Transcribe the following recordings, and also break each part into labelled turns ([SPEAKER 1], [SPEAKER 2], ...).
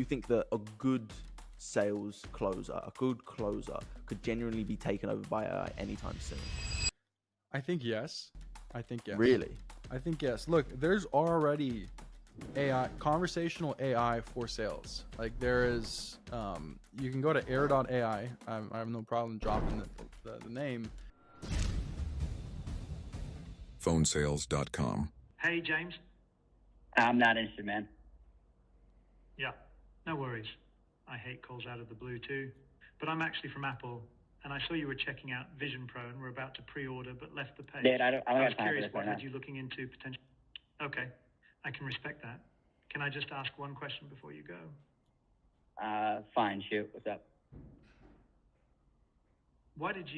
[SPEAKER 1] you think that a good sales closer, a good closer, could genuinely be taken over by AI anytime soon?
[SPEAKER 2] I think yes.
[SPEAKER 1] Really?
[SPEAKER 2] I think yes. Look, there's already AI, conversational AI for sales. Like there is, you can go to air.ai. I have no problem dropping the name.
[SPEAKER 3] PhoneSales.com.
[SPEAKER 4] Hey, James.
[SPEAKER 5] I'm not interested, man.
[SPEAKER 4] Yeah, no worries. I hate calls out of the blue too. But I'm actually from Apple, and I saw you were checking out Vision Pro and were about to pre-order but left the page.
[SPEAKER 5] Dude, I
[SPEAKER 4] was
[SPEAKER 5] got time for
[SPEAKER 4] curious
[SPEAKER 5] this
[SPEAKER 4] what
[SPEAKER 5] right
[SPEAKER 4] had
[SPEAKER 5] now.
[SPEAKER 4] you looking into potential. Okay, I can respect that. Can I just ask one question before you go?
[SPEAKER 5] Fine, shoot. What's up?
[SPEAKER 4] Why did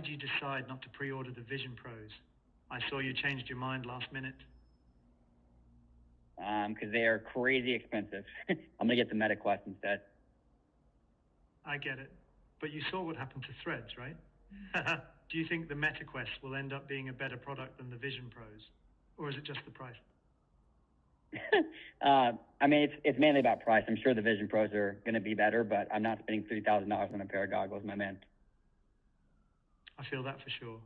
[SPEAKER 4] you decide not to pre-order the Vision Pros? I saw you changed your mind last minute.
[SPEAKER 5] Because they are crazy expensive. I'm gonna get the MetaQuest instead.
[SPEAKER 4] I get it. But you saw what happened to Threads, right? Do you think the MetaQuest will end up being a better product than the Vision Pros? Or is it just the price?
[SPEAKER 5] I mean, it's mainly about price. I'm sure the Vision Pros are gonna be better, but I'm not spending $3,000 on a pair of goggles, my man.
[SPEAKER 4] I feel that for sure.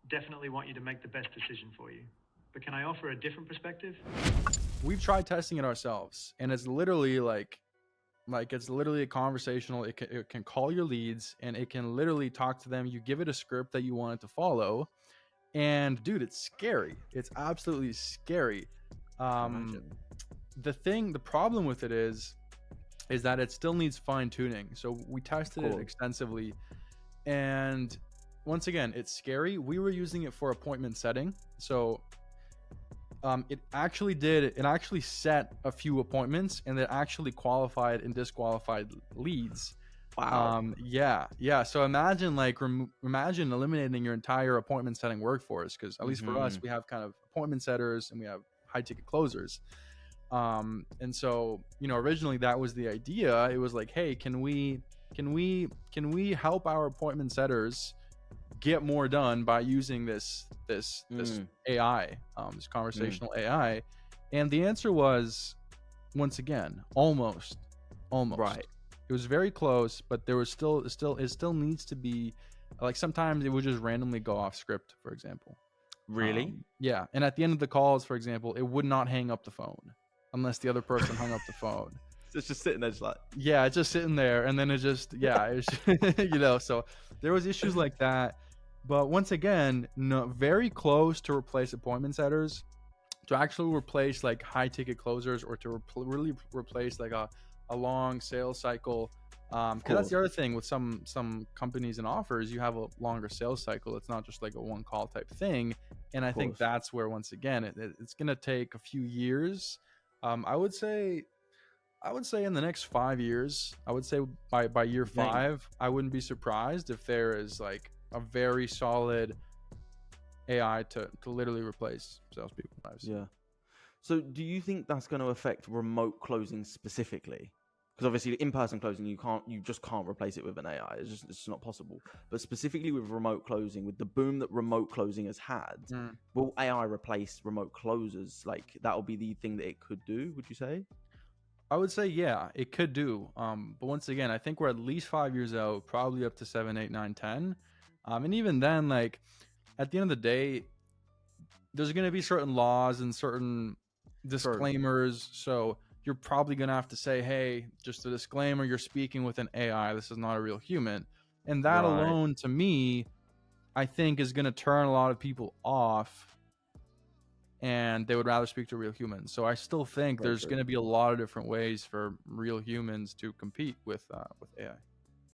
[SPEAKER 4] Definitely want you to make the best decision for you. But can I offer a different perspective?
[SPEAKER 2] We've tried testing it ourselves, and it's literally like it's literally a conversational. It can call your leads, and it can literally talk to them. You give it a script that you want it to follow, and dude, it's scary. It's absolutely scary. The problem with it is that it still needs fine tuning. So we tested it extensively, and once again, it's scary. We were using it for appointment setting, so it actually set a few appointments, and it actually qualified and disqualified leads.
[SPEAKER 1] Wow.
[SPEAKER 2] Yeah. So imagine imagine eliminating your entire appointment setting workforce, because at least for us, we have kind of appointment setters and we have high ticket closers. And so, originally that was the idea. It was like, hey, can we help our appointment setters get more done by using this AI, this conversational AI? And the answer was, once again, almost.
[SPEAKER 1] Right.
[SPEAKER 2] It was very close, but there was it still needs to be, like, sometimes it would just randomly go off script, for example.
[SPEAKER 1] Really?
[SPEAKER 2] Yeah. And at the end of the calls, for example, it would not hang up the phone unless the other person hung up the phone.
[SPEAKER 1] So it's just sitting there, just like,
[SPEAKER 2] yeah, it's just sitting there, and then it just, so there was issues like that. But once again, very close to replace appointment setters, to actually replace like high ticket closers, or to really replace like a long sales cycle. Because that's the other thing with some companies and offers, you have a longer sales cycle. It's not just like a one call type thing. And I think that's where, once again, it's going to take a few years. I would say in the next 5 years, I would say by year 5, I wouldn't be surprised if there is like a very solid AI to literally replace salespeople.
[SPEAKER 1] Yeah. So do you think that's going to affect remote closing specifically? Because obviously in-person closing, you just can't replace it with an AI. It's just not possible. But specifically with remote closing, with the boom that remote closing has had, will AI replace remote closers? Like, that'll be the thing that it could do, would you say?
[SPEAKER 2] I would say, yeah, it could do. But once again, I think we're at least 5 years out, probably up to 7, 8, 9, 10. And even then, like, at the end of the day, there's going to be certain laws and certain disclaimers. So you're probably going to have to say, hey, just a disclaimer, you're speaking with an AI. This is not a real human. And that alone, to me, I think is going to turn a lot of people off, and they would rather speak to a real human. So I still think there's going to be a lot of different ways for real humans to compete with AI.